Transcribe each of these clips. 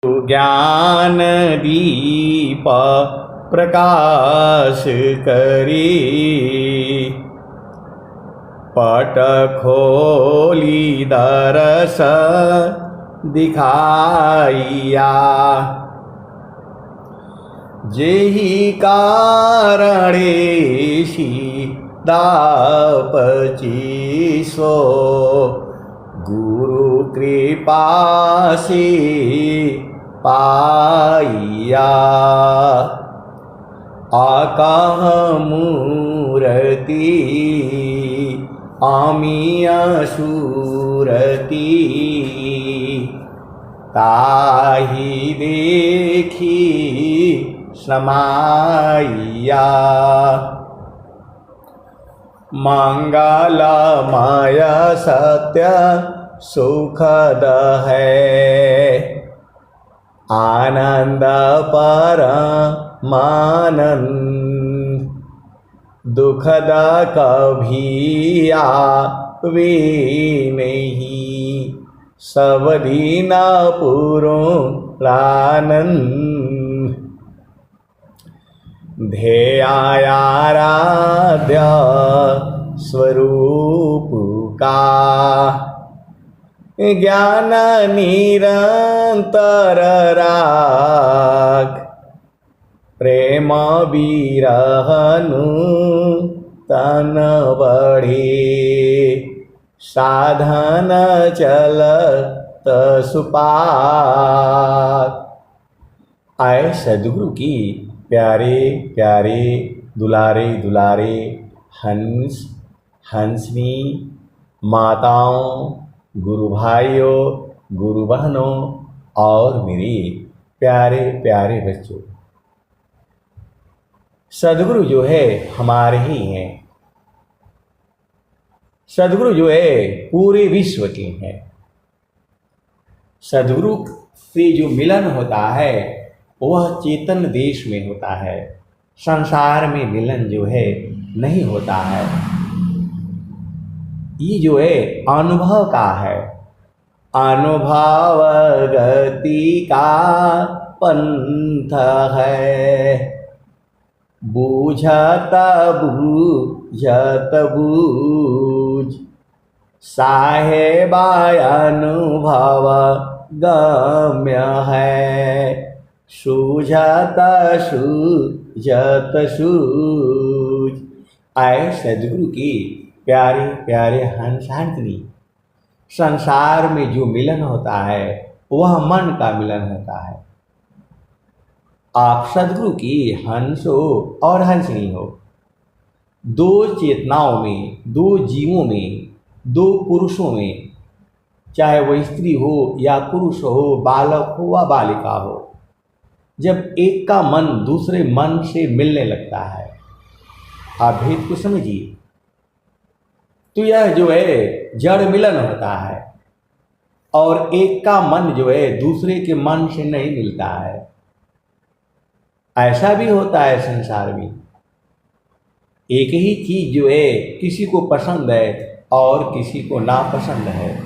ज्ञान दीप प्रकाश करी, पट खोली दरस दिखाइया। जेहि कारणेशी दापची सो, गुरु कृपा से पाइया। आकाह मूर्ति आमिया सूरती, ताहि देखी समाइया। मंगलमय सत्य सुखद है, आनंद परमानंद। दुखद कभी आवे नहीं, सब दिन पूर्णानंद। ध्येयाराध्य स्वरूप का, ज्ञान निरंतर राग। प्रेम विरहनु तन बढ़े, साधन चलत सुपात। आए सद्गुरु की प्यारे प्यारे दुलारे दुलारे हंस हंसनी माताओं, गुरु भाइयों, गुरु बहनों और मेरे प्यारे प्यारे बच्चों। सद्गुरु जो है हमारे ही हैं। सद्गुरु जो है पूरे विश्व के हैं। सद्गुरु से जो मिलन होता है वह चेतन देश में होता है, संसार में मिलन जो है नहीं होता है। ये जो है अनुभव का है, अनुभव गति का पंथ है। बूझत बूझत बूझ, साहेबा अनुभव गम्य है। सूझत सूझत सूझ। आए सद्गुरु की प्यारे प्यारे हंस हंसनी। संसार में जो मिलन होता है वह मन का मिलन होता है। आप सद्गुरु की हंस हो और हंसनी हो, दो चेतनाओं में, दो जीवों में, दो पुरुषों में, चाहे वह स्त्री हो या पुरुष हो, बालक हो व बालिका हो, जब एक का मन दूसरे मन से मिलने लगता है, आप भेद को समझिए, तो यह जो है जड़ मिलन होता है। और एक का मन जो है दूसरे के मन से नहीं मिलता है। ऐसा भी होता है संसार में, एक ही चीज जो है किसी को पसंद है और किसी को नापसंद है,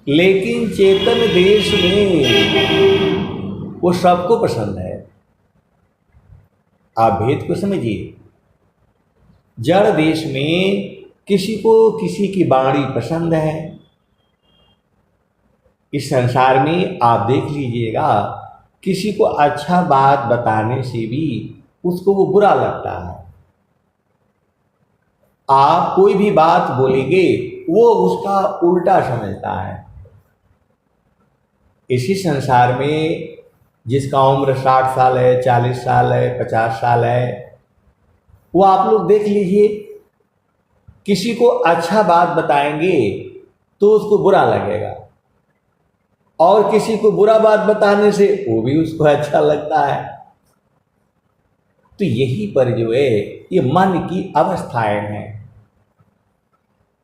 लेकिन चेतन देश में वो सबको पसंद है। आप भेद को समझिए। जड़ देश में किसी को किसी की वाणी पसंद है। इस संसार में आप देख लीजिएगा, किसी को अच्छा बात बताने से भी उसको वो बुरा लगता है। आप कोई भी बात बोलेंगे वो उसका उल्टा समझता है। इसी संसार में जिसका उम्र 60 साल है, 40 साल है, 50 साल है, वो आप लोग देख लीजिए, किसी को अच्छा बात बताएंगे तो उसको बुरा लगेगा, और किसी को बुरा बात बताने से वो भी उसको अच्छा लगता है। तो यही पर जो है ये मन की अवस्थाएं हैं।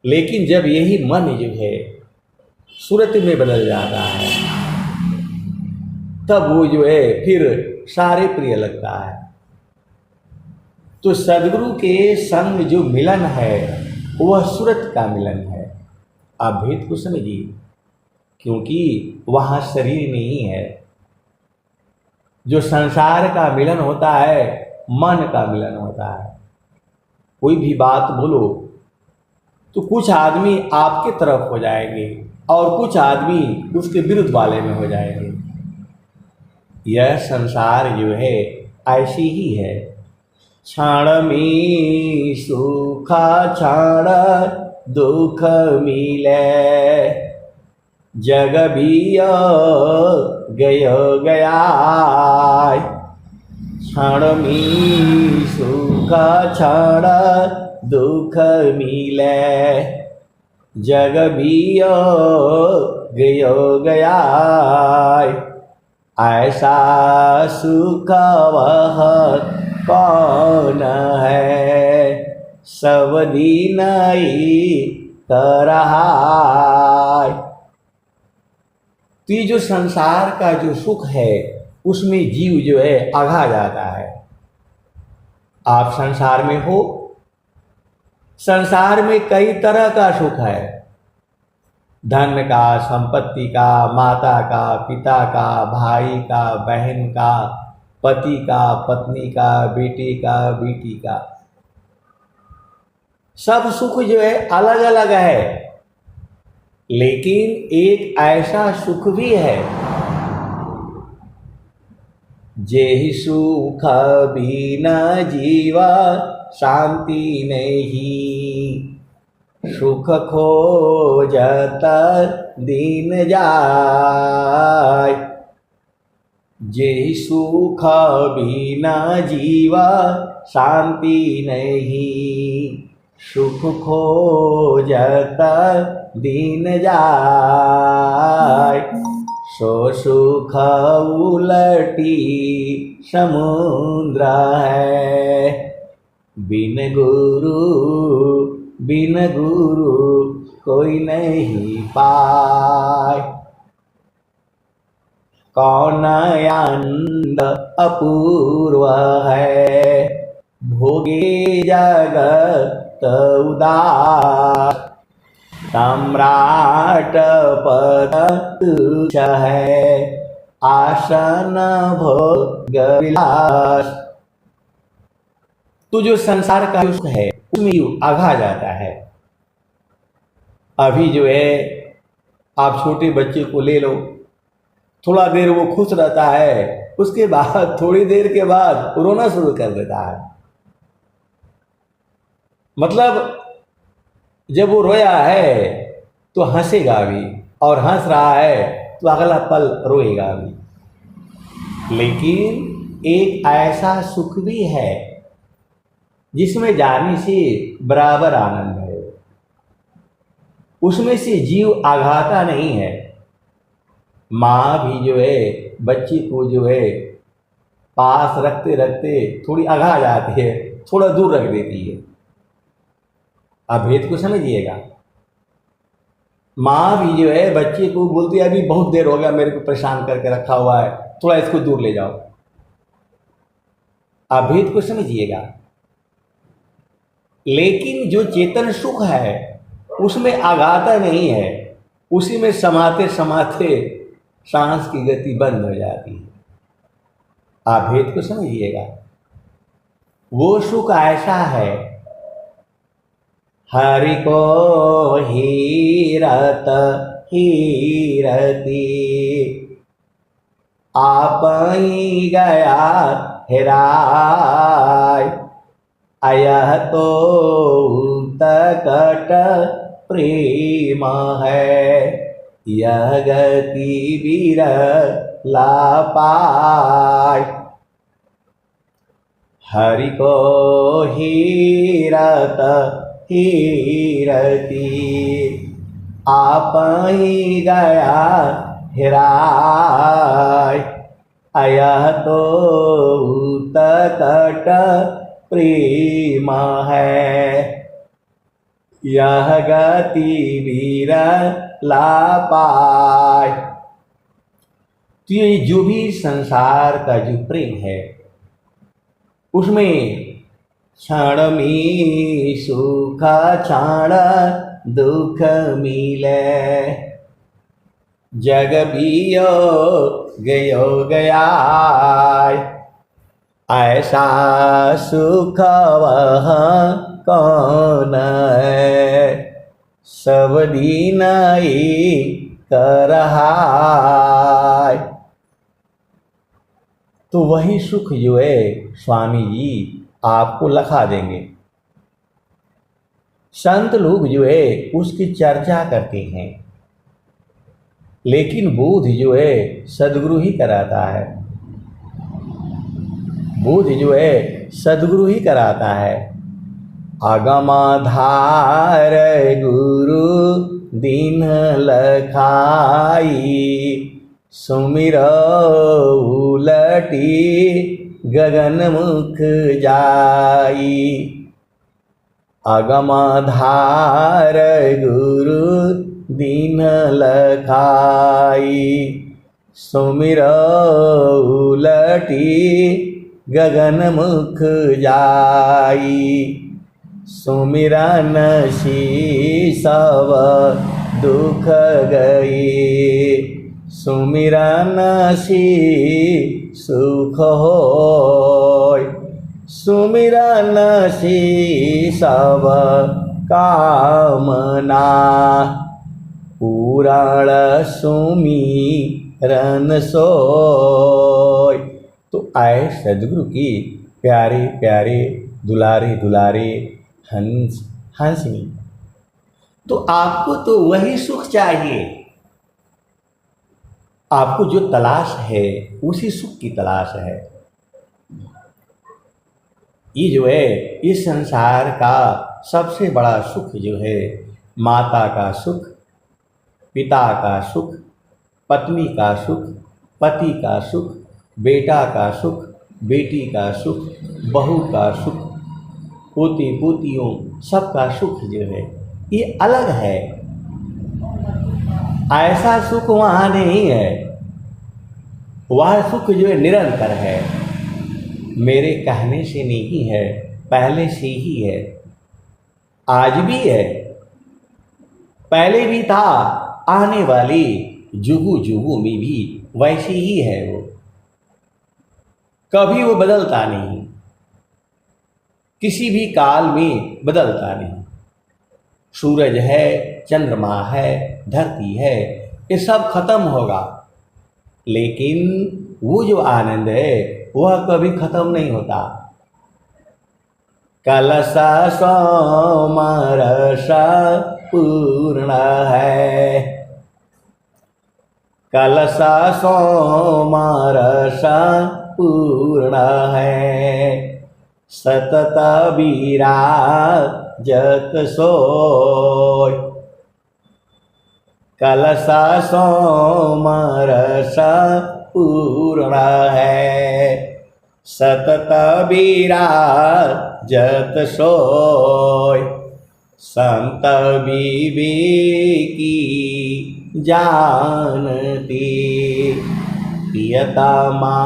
लेकिन जब यही मन जो है सूरत में बदल जाता है, तब वो जो है फिर सारे प्रिय लगता है। तो सद्गुरु के संग जो मिलन है वह सूरत का मिलन है। आप भेद को समझिए क्योंकि वहाँ शरीर नहीं है। जो संसार का मिलन होता है मन का मिलन होता है। कोई भी बात बोलो तो कुछ आदमी आपके तरफ हो जाएंगे और कुछ आदमी उसके विरुद्ध वाले में हो जाएंगे। यह संसार जो है ऐसी ही है। क्षण में सुख क्षण दुख मिले, जग भी गयो गया। क्षण में सुख क्षण दुख मिले, जग भी गयो गया। ऐसा सुख वह कौन है, सब दिन ही कर रहा। तो ये जो संसार का जो सुख है उसमें जीव जो है आघा जाता है। आप संसार में हो, संसार में कई तरह का सुख है। धन का, संपत्ति का, माता का, पिता का, भाई का, बहन का, पति का, पत्नी का, बेटे का, बेटी का। सब सुख जो है अलग अलग है, लेकिन एक ऐसा सुख भी है जेहि सुख बिना जीवा शांति नहीं। सुख खोजत दिन जाय, जेहि सुख बिना जीवा शांति नहीं। सुख खोजत दिन जाय, सो सुख उलटी समुद्र है। बिन गुरु कोई नहीं पाए। कौन आनंद अपूर्व है, भोगे जगत उदार। सम्राट पद तुच्छ है, आसन भोग विलास। तो जो संसार का सुख है उसमें आघा जाता है। अभी जो है आप छोटे बच्चे को ले लो, थोड़ा देर वो खुश रहता है, उसके बाद थोड़ी देर के बाद रोना शुरू कर देता है। मतलब जब वो रोया है तो हंसेगा भी, और हंस रहा है तो अगला पल रोएगा भी। लेकिन एक ऐसा सुख भी है जिसमें जाने से बराबर आनंद है। उसमें से जीव आघाता नहीं है। माँ भी जो है बच्चे को जो है पास रखते रखते थोड़ी आघा जाती है, थोड़ा दूर रख देती है। आप भेद को समझिएगा। माँ भी जो है बच्चे को बोलती है अभी बहुत देर हो गया, मेरे को परेशान करके रखा हुआ है, थोड़ा इसको दूर ले जाओ। आप भेद को समझिएगा। लेकिन जो चेतन सुख है उसमें आघाता नहीं है, उसी में समाते समाते सांस की गति बंद हो जाती है। आप भेद को समझिएगा। वो सुख ऐसा है, हरि को हीरत हीरती, आप ही गया हेराय। अयह तो तकट प्रेम है, यह गति बिरला पाय। हरि को हीरत हीरती, आप ही गया हेराय। अयह तो तकट प्रेम है, यह गति बिरला पाय। तो ये जो भी संसार का जो प्रेम है उसमें क्षण में सुख क्षण दुख मिले। जग बियो गयो गया, ऐसा सुख वह कौन है, सब दीन ही कर रहा। तो वही सुख जो है स्वामी जी आपको लखा देंगे। संत लोग जो है उसकी चर्चा करते हैं, लेकिन बोध जो है सदगुरु ही कराता है। बोध जो है सदगुरु ही कराता है। अगमाधार गुरु दीन लखाई, सुमिर उलटी गगन मुख जाई। अगमाधार गुरु दीन लखाई, सुमिर उलटी गगन मुख जाई। सुमिरन सब दुख गई, सुमिरन सुख होय। सुमिरन सब कामना, पूरण सुमिरन सोय। तो आए सदगुरु की प्यारे प्यारे दुलारे दुलारे हंस हंसनी। तो आपको तो वही सुख चाहिए, आपको जो तलाश है उसी सुख की तलाश है। ये जो है इस संसार का सबसे बड़ा सुख जो है माता का सुख, पिता का सुख, पत्नी का सुख, पति का सुख, बेटा का सुख, बेटी का सुख, बहू का सुख, पोती पोतियों सबका सुख जो है ये अलग है। ऐसा सुख वहाँ नहीं है। वह सुख जो है निरंतर है, मेरे कहने से नहीं है, पहले से ही है, आज भी है, पहले भी था, आने वाली जुगु जुगु में भी वैसी ही है। वो कभी वो बदलता नहीं, किसी भी काल में बदलता नहीं। सूरज है, चंद्रमा है, धरती है, ये सब खत्म होगा, लेकिन वो जो आनंद है वह कभी खत्म नहीं होता। कलसा सोमरस पूर्ण है, कलसा सोमरस पूर्ण है, सतत विराजत सोय। कलसा सोमरस पूर्ण है, सतत विराजत सोय। संत विवेकी जानती, प्रियतमा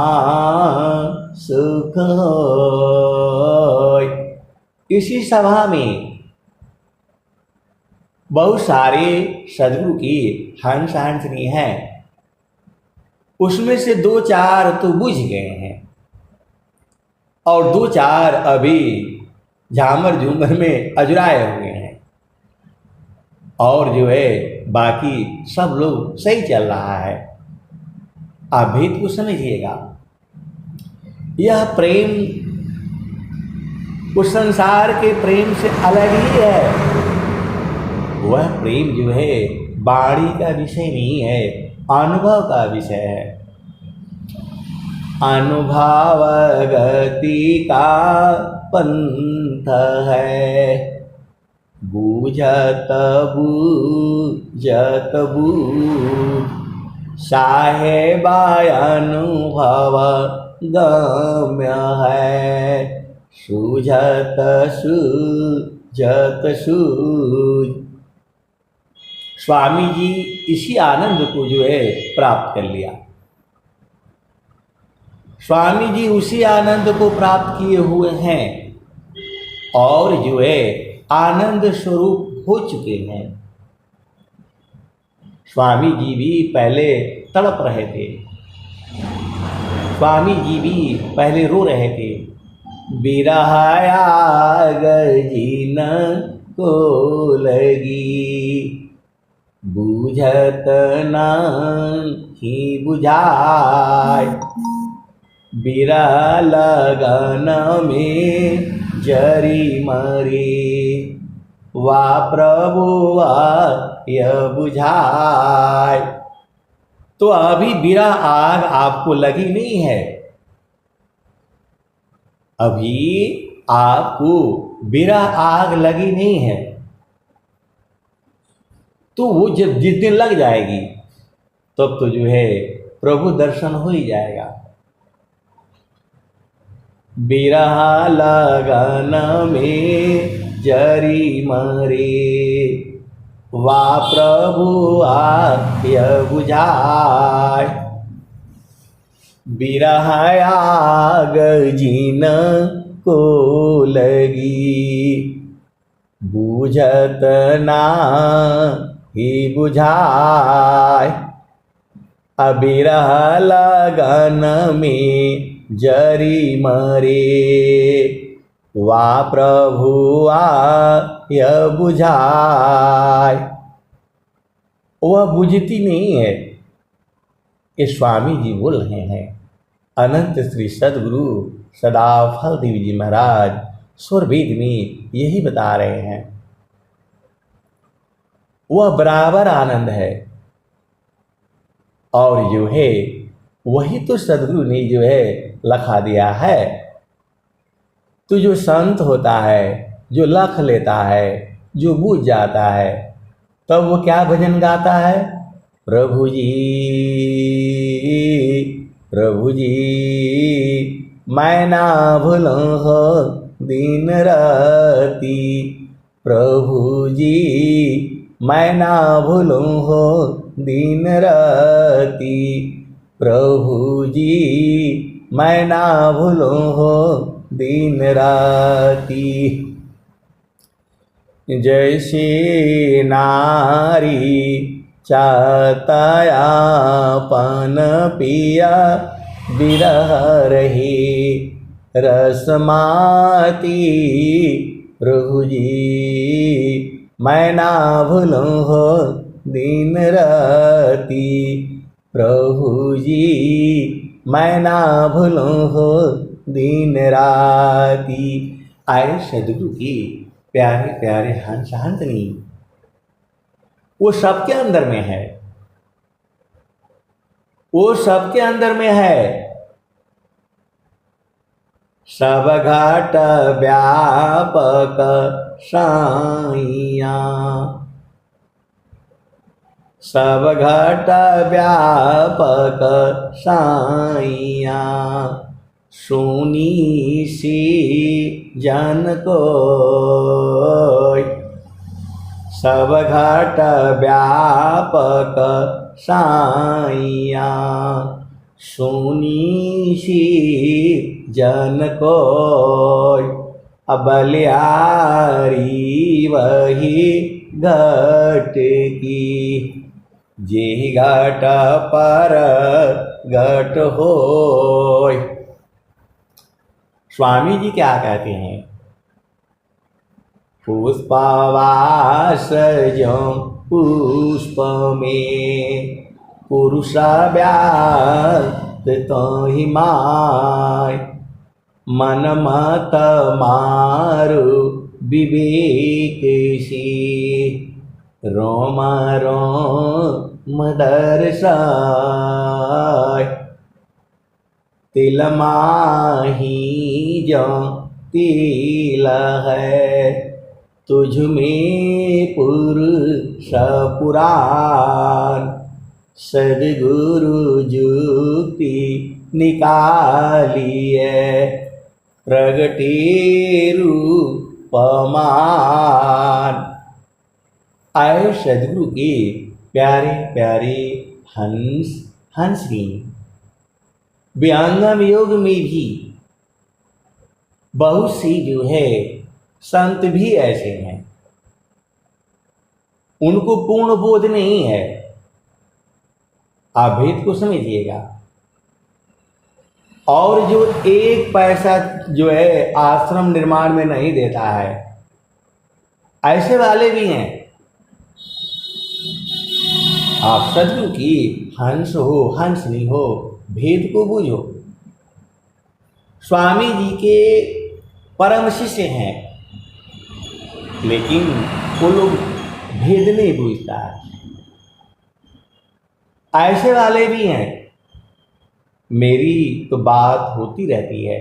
सुख होय। इसी सभा में बहुत सारे सदगुरु की हंस हंसनी है, उसमें से दो चार तो बुझ गए हैं और दो चार अभी झामर झूमर में अजुराए हुए हैं, और जो है बाकी सब लोग सही चल रहा है। आप भेद को समझिएगा, यह प्रेम उस संसार के प्रेम से अलग ही है। वह प्रेम जो है बाणी का विषय नहीं है, अनुभव का विषय है। अनुभव गति का पंथ है, बूझत बूझत बूझ। साहेबा अनुभव गम्य है, सूझत सूझत सूझ। स्वामी जी इसी आनंद को जो है प्राप्त कर लिया। स्वामी जी उसी आनंद को प्राप्त किए हुए हैं और जो है आनंद स्वरूप हो चुके हैं। स्वामी जी भी पहले तड़प रहे थे, स्वामी जी भी पहले रो रहे थे। बिरहाया गजीन को लगी, बूझत नहीं बुझाय। बिरह लगन में जरी मरी, वा प्रभु यह बुझाय। तो अभी बिरह आग आपको लगी नहीं है, अभी आपको बिरह आग लगी नहीं है, तो वो जब जिस दिन लग जाएगी तब तो जो है प्रभु दर्शन हो ही जाएगा। बिरह लगन में जरी मरे, वा प्रभु आय बुझाय। बिरह आग जिन को लगी, बूझत नाही बुझाय। अबिरह लगन में जरी मरे, वा प्रभु आय बुझाय। वह बुझती नहीं है, ये स्वामी जी बोल रहे हैं। अनंत श्री सद्गुरु सदाफल देव जी महाराज स्वरवेद में यही बता रहे हैं। वह बराबर आनंद है, और जो है वही तो सद्गुरु ने जो है लखा दिया है। तो जो संत होता है, जो लख लेता है, जो बूझ जाता है, तब वो क्या भजन गाता है? प्रभु जी प्रभु जी मैं ना भूलूं हो दिन राती, प्रभु जी मैं ना भूलूं हो दिन राती, प्रभु जी मैं ना भूलूं हो दिन राती। जैसे नारी चाहताया पान पिया, बिरह रही रसमाती, प्रभु जी मैं ना भूलूं हो दिन राती, प्रभु जी मैं ना भूलूं हो दिन राती। आए सद्गुरु की प्यारे प्यारे हंस हंसनी, वो सबके अंदर में है, वो सबके अंदर में है। सब घाट व्यापक साइया, सब घाट व्यापक साइया, सुनी सी जन को। सब घाट व्यापक साइया, सुनी सी जन को। बलिहारी वही घट की, जे घाट पर घट होय। स्वामी जी क्या कहते हैं? पुष्पवास जो पुष्प में, पुरुष व्याप्त तो ही माय। मन मत मारु विवेक सी, रोम रोम दर्शाय। तिल माही जो तिल है, तुझ में पुरुष पुराण। सद्गुरु जुक्ति निकालिए, प्रगटे रूपमान। आए सद्गुरु के प्यारे प्यारे हंस हंसनी। व्यंगम योग में भी बहुत सी जो है संत भी ऐसे हैं, उनको पूर्ण बोध नहीं है, आप भेद को समझिएगा। और जो एक पैसा जो है आश्रम निर्माण में नहीं देता है, ऐसे वाले भी हैं। आप सदगुरु की हंस हो हंसनी हो, भेद को बूझो। स्वामी जी के परम शिष्य हैं, लेकिन वो लोग भेद नहीं बूझता है। ऐसे वाले भी हैं। मेरी तो बात होती रहती है।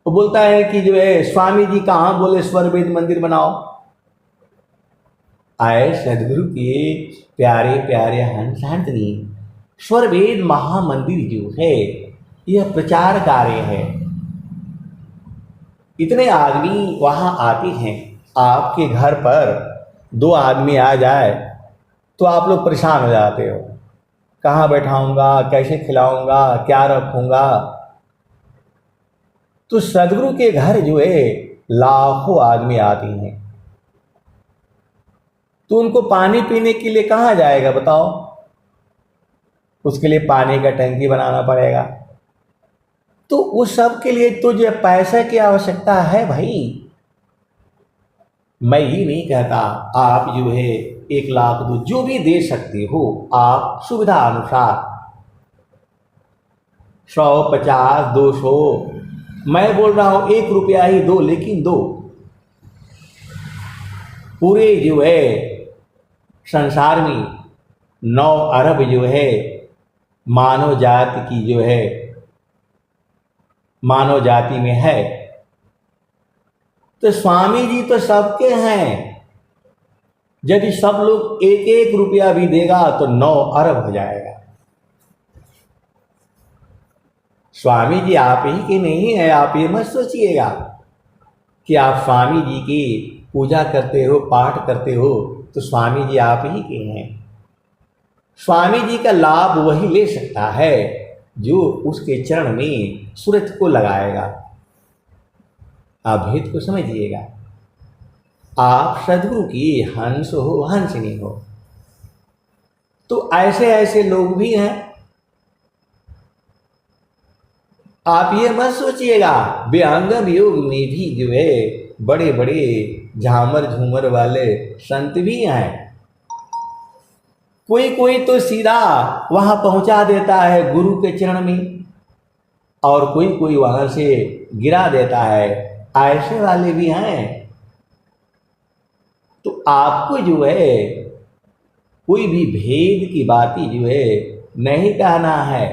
वो बोलता है कि जो है स्वामी जी कहाँ बोले स्वर वेद मंदिर बनाओ। आए सदगुरु के प्यारे प्यारे हंस हंसनी, स्वर वेद महामंदिर जो है यह प्रचार कार्य है। इतने आदमी वहाँ आते हैं। आपके घर पर 2 आदमी आ जाए तो आप लोग परेशान हो जाते हो, कहाँ बैठाऊंगा, कैसे खिलाऊंगा, क्या रखूंगा। तो सदगुरु के घर जो है लाखों आदमी आते हैं, तो उनको पानी पीने के लिए कहाँ जाएगा बताओ। उसके लिए पानी का टंकी बनाना पड़ेगा। तो उस सब के लिए तो जो पैसे की आवश्यकता है भाई। मैं ये नहीं कहता आप जो है 1 लाख दो, जो भी दे सकते हो आप सुविधा अनुसार, 100, 50, 200, मैं बोल रहा हूं 1 रुपया ही दो, लेकिन दो। पूरे जो है संसार में 9 अरब जो है मानव जाति की जो है मानव जाति में है, तो स्वामी जी तो सबके हैं। यदि सब लोग 1-1 रुपया भी देगा तो 9 अरब हो जाएगा। स्वामी जी आप ही के नहीं है। आप ये मत सोचिएगा कि आप स्वामी जी की पूजा करते हो, पाठ करते हो तो स्वामी जी आप ही के हैं। स्वामी जी का लाभ वही ले सकता है जो उसके चरण में सूरज को लगाएगा। आप भेद को समझिएगा। आप सदगुरु की हंस हो हंसनी हो। तो ऐसे ऐसे लोग भी हैं। आप ये मत सोचिएगा, विहंगम योग में भी जो है बड़े बड़े झामर झूमर वाले संत भी हैं। कोई कोई तो सीधा वहां पहुंचा देता है गुरु के चरण में, और कोई कोई वहां से गिरा देता है। ऐसे वाले भी हैं। तो आपको जो है कोई भी भेद की बातें जो है नहीं कहना है।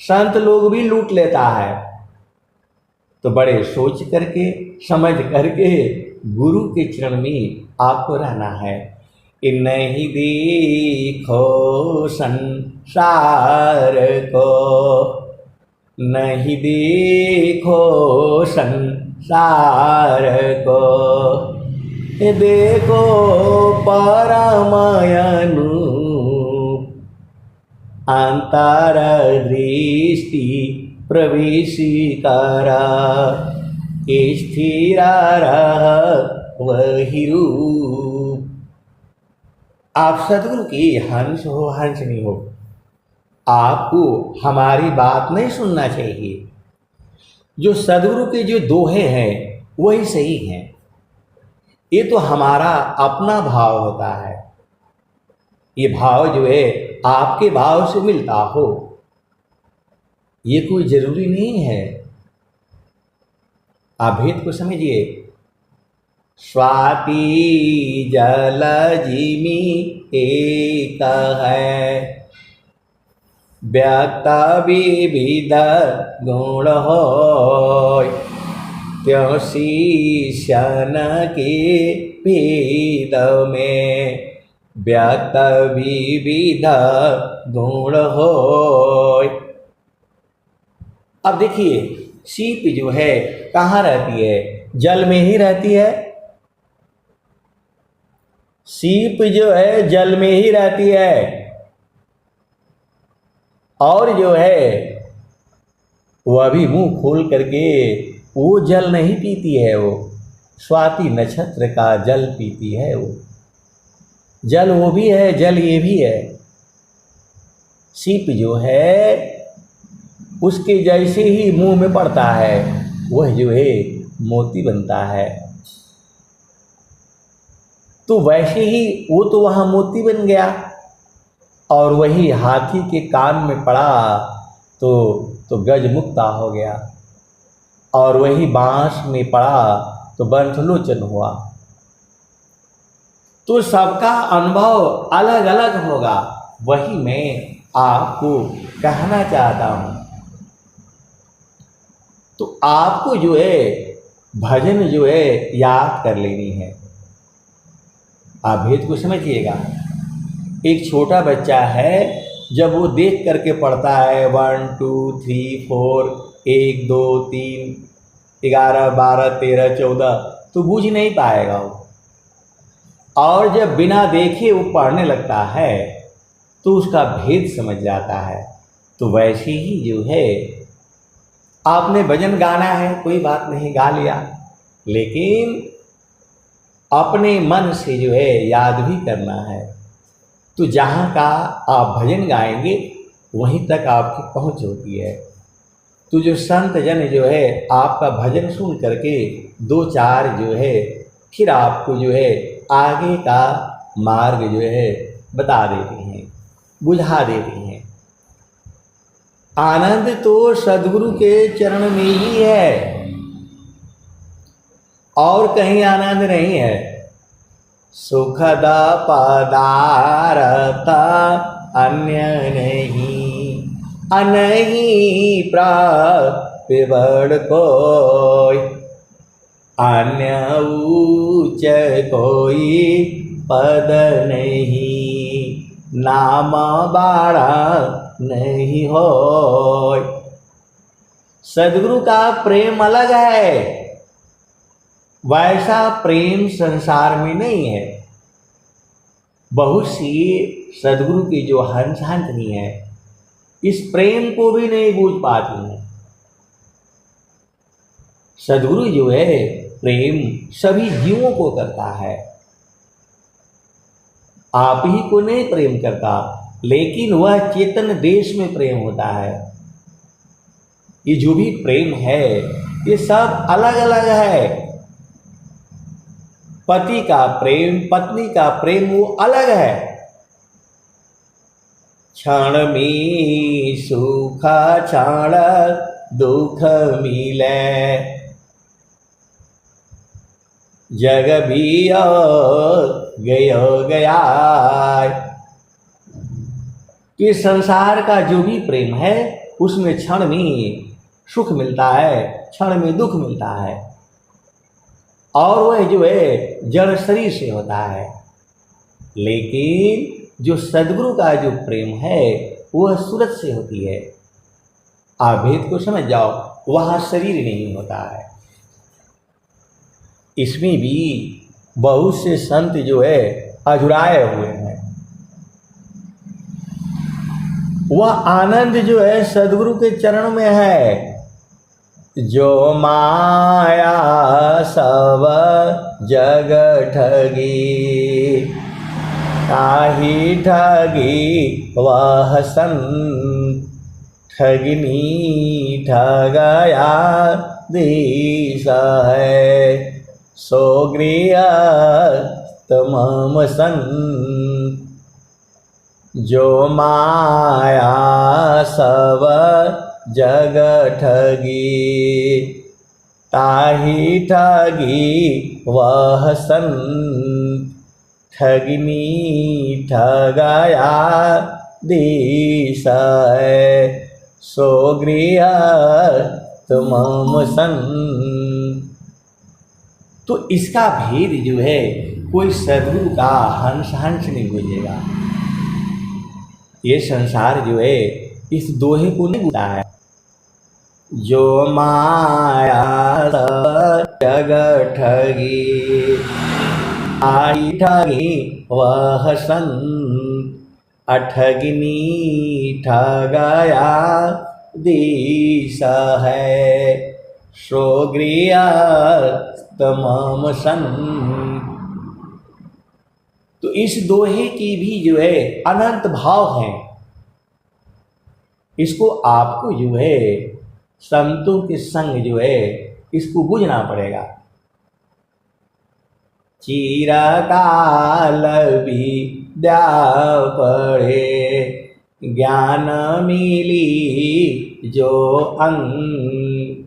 संत लोग भी लूट लेता है, तो बड़े सोच करके समझ करके गुरु के चरण में आपको रहना है। नहीं देखो संसार को, नहीं देखो संसार को, देखो परमयनु अंतर दृष्टि प्रवेशिकारा, स्थिरा वही रूप। आप सदगुरु की हंस हो हंसनी हो। आपको हमारी बात नहीं सुनना चाहिए। जो सदगुरु के जो दोहे हैं वही सही हैं। ये तो हमारा अपना भाव होता है। ये भाव जो है आपके भाव से मिलता हो, ये कोई जरूरी नहीं है। आप भेद को समझिए। स्वाति जल जिमि एक है, व्यक्त विविध गुण होय, त्यों शिष्यन के भेद में व्यक्त विविध गुण होय। अब देखिए, सीप जो है कहाँ रहती है? जल में ही रहती है। सीप जो है जल में ही रहती है। और जो है वह भी मुंह खोल करके वो जल नहीं पीती है। वो स्वाति नक्षत्र का जल पीती है। वो जल वो भी है, जल ये भी है। सीप जो है उसके जैसे ही मुंह में पड़ता है वह जो है मोती बनता है। तो वैसे ही वो तो वहाँ मोती बन गया और वही हाथी के कान में पड़ा तो गज मुक्ता हो गया, और वही बांस में पड़ा तो बंधलोचन हुआ। तो सबका अनुभव अलग अलग होगा, वही मैं आपको कहना चाहता हूँ। तो आपको जो है भजन जो है याद कर लेनी है। आप भेद को समझिएगा। एक छोटा बच्चा है, जब वो देख करके पढ़ता है 1 2 3 4 1 2 3 11 12 13 14 तो बूझ नहीं पाएगा वो। और जब बिना देखे वो पढ़ने लगता है तो उसका भेद समझ जाता है। तो वैसे ही जो है आपने भजन गाना है, कोई बात नहीं, गा लिया, लेकिन अपने मन से जो है याद भी करना है। तो जहाँ का आप भजन गाएंगे वहीं तक आपकी पहुँच होती है। तो जो संत जन जो है आपका भजन सुन करके 2-4 जो है फिर आपको जो है आगे का मार्ग जो है बता देते हैं, बुझा देते हैं। आनंद तो सद्गुरु के चरण में ही है, और कहीं आनंद नहीं है। सुखद पदार्थ अन्य नहीं, अनही प्राप्य बड़ कोई, अन्य ऊंच कोई पद नहीं, नाम बाड़ा नहीं हो। सद्गुरु का प्रेम अलग है, वैसा प्रेम संसार में नहीं है। बहुत सी सद्गुरु की जो हंस हंसनी है इस प्रेम को भी नहीं बूझ पाती हैं। सद्गुरु जो है प्रेम सभी जीवों को करता है, आप ही को नहीं प्रेम करता, लेकिन वह चेतन देश में प्रेम होता है। ये जो भी प्रेम है ये सब अलग अलग है। पति का प्रेम, पत्नी का प्रेम वो अलग है। क्षण में सुख क्षण दुख मिले, जग भी गयो गया। ये संसार का जो भी प्रेम है उसमें क्षण में सुख मिलता है, क्षण में दुख मिलता है, और वह जो है जड़ शरीर से होता है। लेकिन जो सद्गुरु का जो प्रेम है वह सूरत से होती है। आप भेद को समझ जाओ, वहाँ शरीर नहीं होता है। इसमें भी बहुत से संत जो है अजुराए हुए हैं। वह आनंद जो है सद्गुरु के चरण में है। जो माया सब जग ठगी, ताही ठगी वह संत, ठगनी ठगया दिस है, सो गृह तमम संत। जो माया सब जग ठगी, ताही ठगी वह संत, ठगनी ठगया दिस है, सो गृह तमम संत। तो इसका भेद जो है कोई सद्गुरु का हंस हंस नहीं बुझेगा। ये संसार जो है इस दोहे को नहीं बुझता है। जो माया जग ठगी, आई ठगी वह संत, अठगनी ठगया दिस है, सो गृह तमम संत। तो इस दोहे की भी जो है अनंत भाव हैं। इसको आपको जो है संतों के संग जो है इसको बुझना पड़ेगा। चिरकाल विद्या पढ़े ज्ञान मिली जो अंग,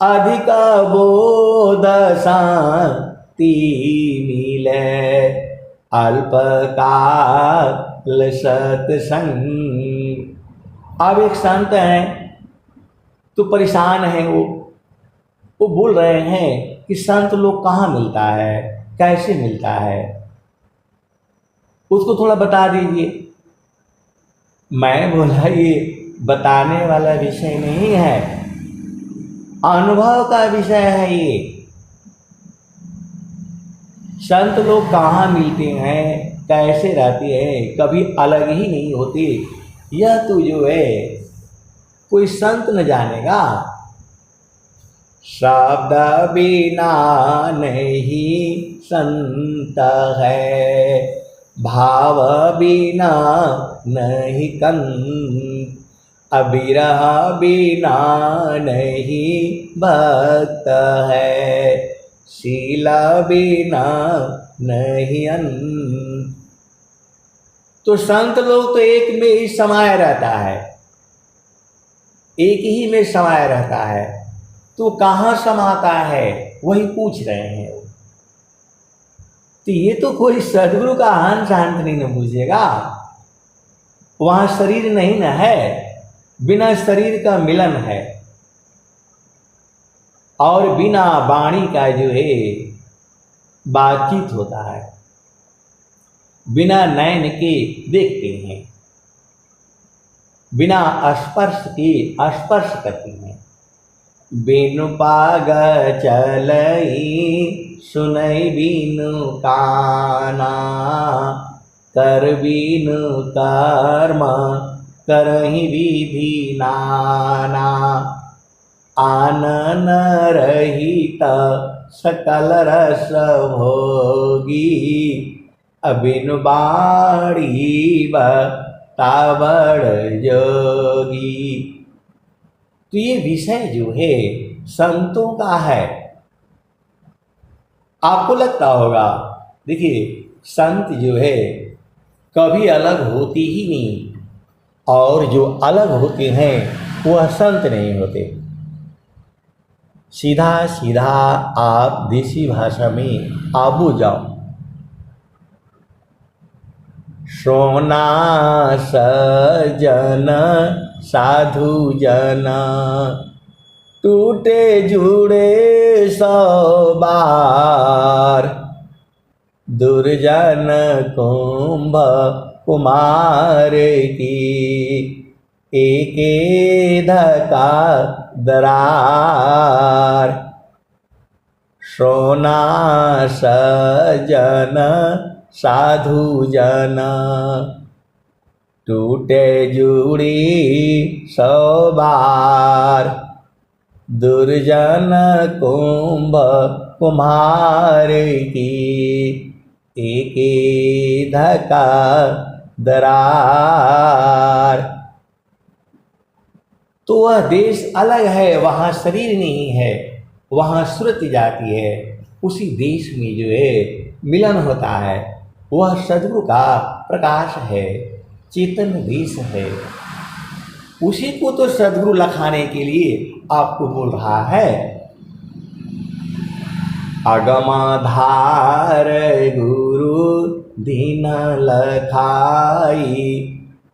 अधिक बोध शांति मिले अल्पकाल सत्संग। अब एक संत हैं तो परेशान हैं, वो बोल रहे हैं कि संत लोग कहाँ मिलता है, कैसे मिलता है, उसको थोड़ा बता दीजिए। मैं बोला ये बताने वाला विषय नहीं है, अनुभव का विषय है ये। संत लोग कहाँ मिलते हैं, कैसे रहते हैं, कभी अलग ही नहीं होते, यह तो जो है कोई संत न जानेगा। शब्द बिना नहीं संत है, भाव बिना नहीं कंत, अविरह बिना नहीं भक्त है, शील बिना नहीं अंत। तो संत लोग तो एक में ही समाया रहता है, एक ही में समाया रहता है, तो कहाँ समाता है वही पूछ रहे हैं। तो ये तो कोई सदगुरु का हंस हंस नहीं न पूछेगा, वहाँ शरीर नहीं न है, बिना शरीर का मिलन है, और बिना वाणी का जो है बातचीत होता है, बिना नयन के देखते हैं, बिना स्पर्श के स्पर्श करते हैं। बिनु पाग चलई सुनई बिनु काना, कर बिनु कर्म करहि विधि नाना, आनन रहित सकल रस भोगी, अबिनु बाड़ी बतावड़ जोगी। तो ये विषय जो है संतों का है। आपको लगता होगा, देखिए संत जो है कभी अलग होती ही नहीं, और जो अलग होते हैं वह संत नहीं होते। सीधा सीधा आप देसी भाषा में आबू जाओ। सोना सजन साधु जन, टूटे जुड़े सौ बार, दुर्जन कुंभ कुमार की, एके धका दरार। सोना सजन साधु जन, टूटे जुड़ी सौ बार, दुर्जन कुंभ कुम्हार की, एके धका दरार। तो वह देश अलग है, वहाँ शरीर नहीं है, वहाँ सुरति जाती है, उसी देश में जो है मिलन होता है। वह सद्गुरु का प्रकाश है, चेतन देश है, उसी को तो सद्गुरु लखाने के लिए आपको बोल रहा है। अगमाधार गुरु दीन लखाई,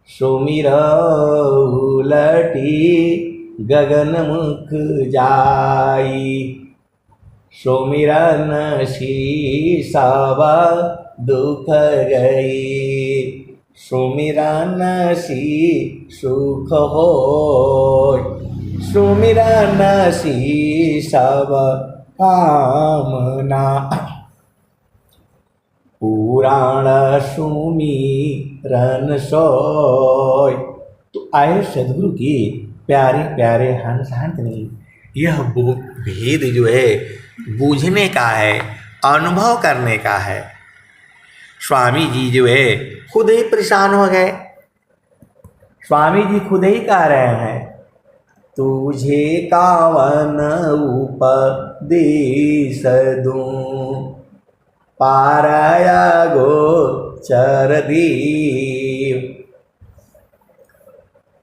सुमिर उलटी गगन मुख जाई, सुमिरन सब दुख गई, सुमिरन सुख हो, सुमिरन सब कामना, पुराण सुमिरन सोय। तो आए सद्गुरु की प्यारे प्यारे हंस हंसनी, यह भेद जो है बूझने का है, अनुभव करने का है। स्वामी जी जो है खुद ही परेशान हो गए। स्वामी जी खुद ही कह रहे हैं, तुझे कावन उपदेश दूं, पाराया गोचर दीव।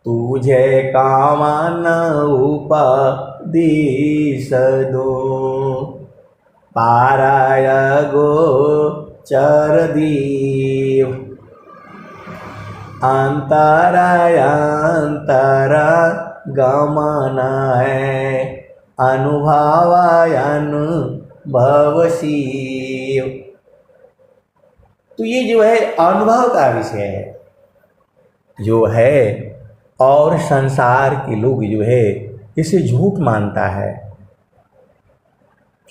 तुझे कावन उपदेश दूं, पाराया गोचर दीव। अंतरायांतर गमन है, अनुभव शिव। तो ये जो है अनुभव का विषय है जो है, और संसार के लोग जो है इसे झूठ मानता है,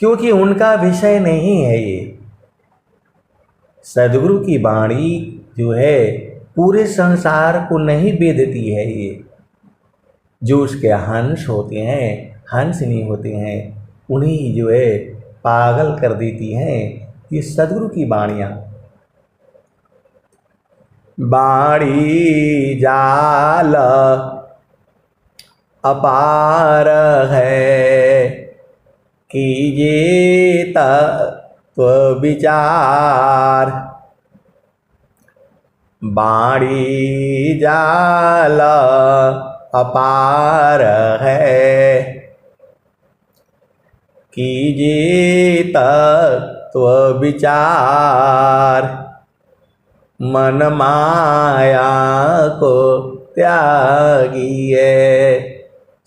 क्योंकि उनका विषय नहीं है ये। सद्गुरु की वाणी जो है पूरे संसार को नहीं बेधती है ये। जो उसके हंस होते हैं, हंसनी होते हैं, उन्हीं जो है पागल कर देती हैं ये सद्गुरु की वाणियाँ। वाणी जाल अपार है, कीजिए तत्व विचार। वाणी जाल अपार है, कीजिए तत्व विचार। मन माया को त्यागिए,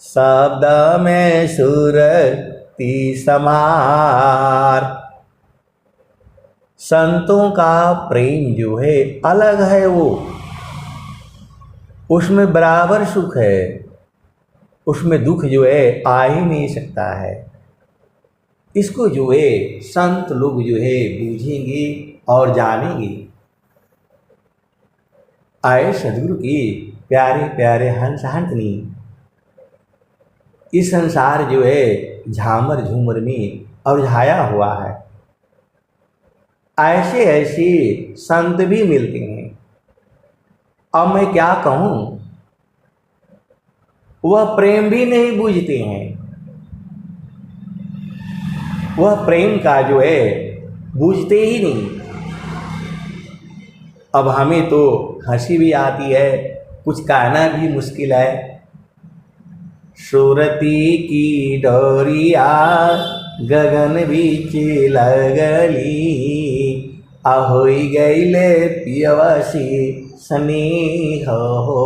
शब्द में सुरति समार। संतों का प्रेम जो है अलग है, वो उसमें बराबर सुख है, उसमें दुख जो है आ ही नहीं सकता है। इसको जो है संत लोग जो है बूझेंगे और जानेंगे। आए सद्गुरु की प्यारे प्यारे हंस हंसनी, इस संसार जो है झामर झूमर में उलझाया हुआ है। ऐसे ऐसे संत भी मिलते हैं। अब मैं क्या कहूँ, वह प्रेम भी नहीं बूझते हैं। वह प्रेम का जो है बूझते ही नहीं। अब हमें तो हंसी भी आती है, कुछ कहना भी मुश्किल है। सुरती की डोरिया गगन बीच लगली, ahoy गईले पियवासी स्नेह हो।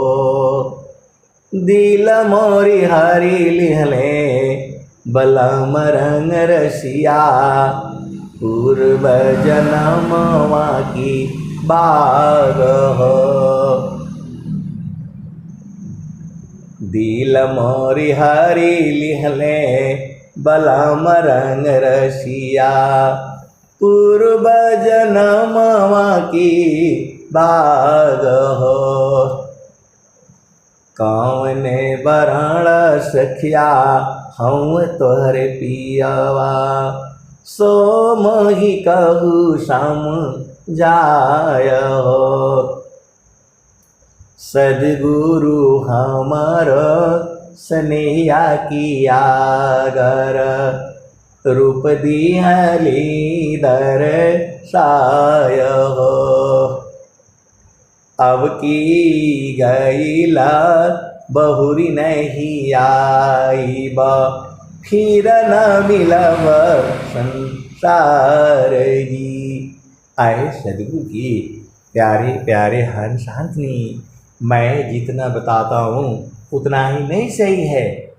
दिल मोरी हरी लिहले बलम रंग रसिया, पूर्व जन्मवा की बाग हो। दिल मोरी हरी लिहले बलम रंग रसिया, पूर्व जन्मवा की बाग हो। कौने बरण सखिया हूँ तोहरे पियवा, सो मोहि कहू सम जाय हो। सद्गुरु हमार स्नेहा किया गर, रूप दिहली दर्शाय हो। अब की गईला बहुरी नहीं आईब, फिर न मिलब संसार जी। आए सद्गुरु की प्यारे प्यारे हंस हंसनी, मैं जितना बताता हूँ उतना ही नहीं सही है।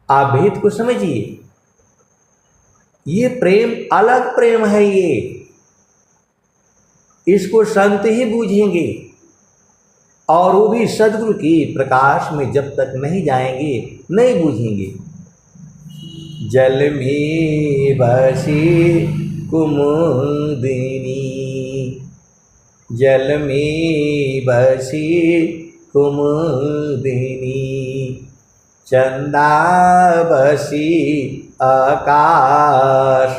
आप भेद को समझिए। ये प्रेम अलग प्रेम है, ये इसको संत ही बूझेंगे, और वो भी सद्गुरु की प्रकाश में जब तक नहीं जाएंगे नहीं बूझेंगे। जल में बसी कुमुदिनी, जल में बसी कुमुदिनी, चंदा बसी आकाश।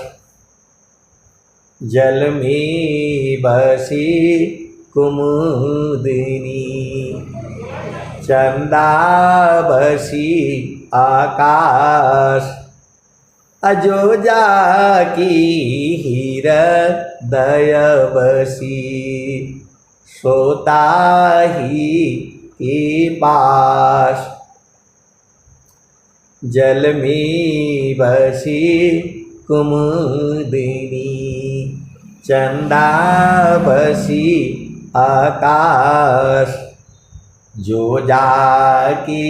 जल में बसी कुमुदिनी, चंदा बसी आकाश, अजो जाकी हृदय बसी, सोता ही के पास। जल में बसी कुमुदिनी, चंदा बसी आकाश, जो जाकी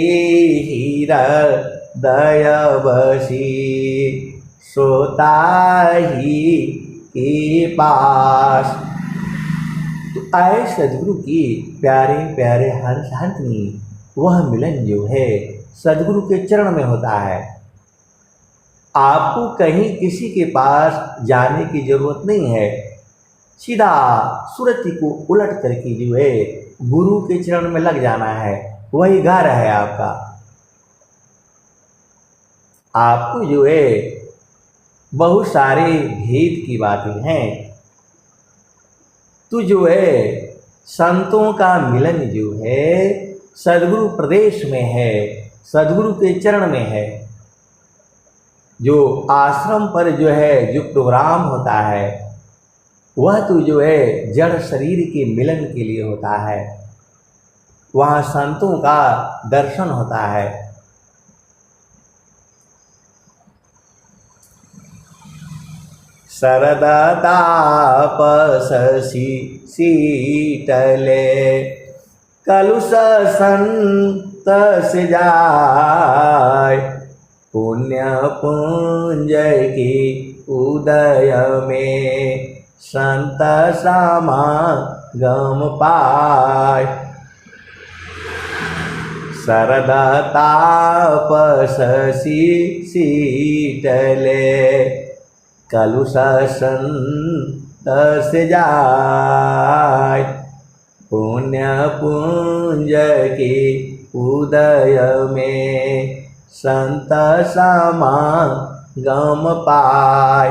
हृदय बसी, सोता ही के पास। तो आए सदगुरु की प्यारे प्यारे हंस हंसनी, वह मिलन जो है सदगुरु के चरण में होता है। आपको कहीं किसी के पास जाने की जरूरत नहीं है, सीधा सूरत को उलट करके जो है गुरु के चरण में लग जाना है, वही घर है आपका। आपको जो है बहुत सारे भेद की बातें हैं, तो जो है संतों का मिलन जो है सदगुरु प्रदेश में है, सदगुरु के चरण में है। जो आश्रम पर जो है जो प्रोग्राम होता है वह तो जो है जड़ शरीर के मिलन के लिए होता है, वहाँ संतों का दर्शन होता है। शरदतापसी शीतले, कलुष संत से जाय, पुण्य पुंज की उदय में संत समागम पाय। शरदतापसी शीतले, कलुष संत से जाय, पुण्य पुंज के उदय में संत समागम पाय।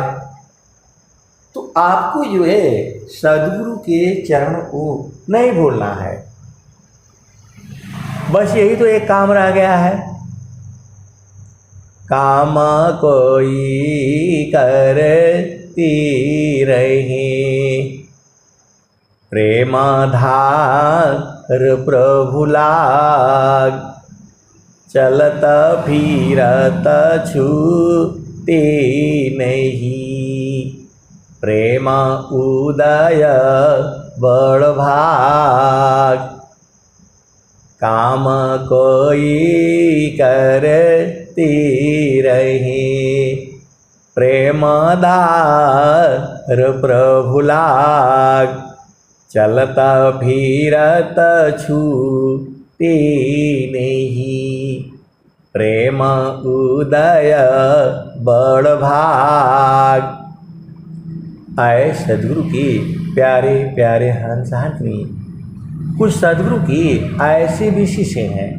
तो आपको जो है सदगुरु के चरण को नहीं भूलना है, बस यही तो एक काम रह गया है। काम कोई करती रही, प्रेमाधार प्रभु लाग, चलत फिरत छूते नहीं, प्रेम उदय बड़ भाग। काम कोई करती रही, प्रेमधार प्रभु लाग, चलता फिरत छूते नहीं, प्रेम उदय बड़ भाग। आए सदगुरु की प्यारे प्यारे हंस हंसनी, कुछ सदगुरु की ऐसे भी शिष्य हैं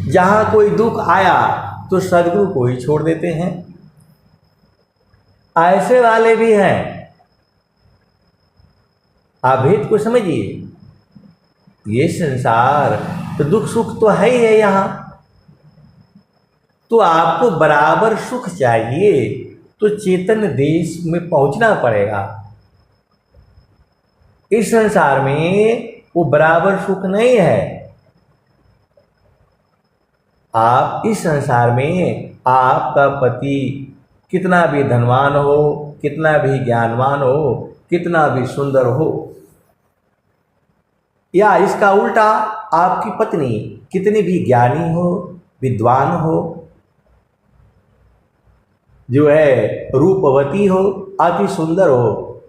जहाँ कोई दुख आया तो सदगुरु को ही छोड़ देते हैं, ऐसे वाले भी हैं। आप भेद को समझिए, ये संसार तो दुख सुख तो है ही है यहाँ, तो आपको बराबर सुख चाहिए तो चेतन देश में पहुंचना पड़ेगा। इस संसार में वो बराबर सुख नहीं है। आप इस संसार में आपका पति कितना भी धनवान हो, कितना भी ज्ञानवान हो, कितना भी सुंदर हो, या इसका उल्टा आपकी पत्नी कितनी भी ज्ञानी हो, विद्वान हो, जो है रूपवती हो, अति सुंदर हो,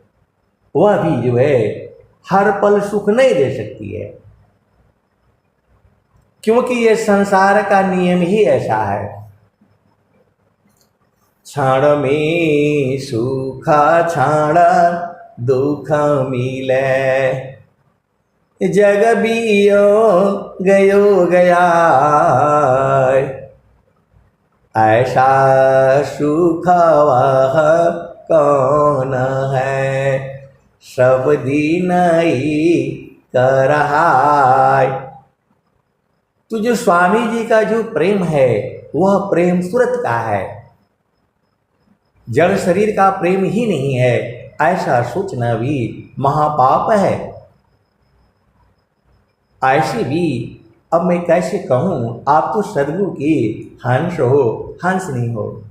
वह भी जो है हर पल सुख नहीं दे सकती है, क्योंकि ये संसार का नियम ही ऐसा है। क्षण में सुख क्षण दुख मिले, जग बियो गयो गया, ऐसा सुख वह कौन है, सब दिन ही करहाय। तो जो स्वामी जी का जो प्रेम है वह प्रेम सूरत का है, जड़ शरीर का प्रेम ही नहीं है, ऐसा सोचना भी महापाप है। ऐसे भी अब मैं कैसे कहूँ, आप तो सदगुरु के हंस हो, हंस नहीं हो।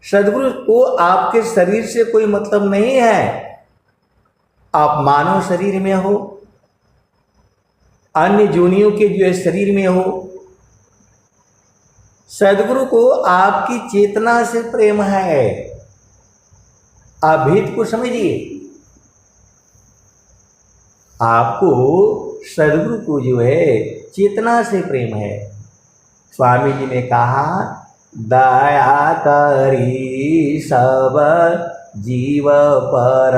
सदगुरु को आपके शरीर से कोई मतलब नहीं है। आप मानव शरीर में हो, अन्य जोनियों के जो है शरीर में हो, सदगुरु को आपकी चेतना से प्रेम है। आप भेद को समझिए। आपको सदगुरु को जो है चेतना से प्रेम है। स्वामी जी ने कहा, दया करी सब जीव पर,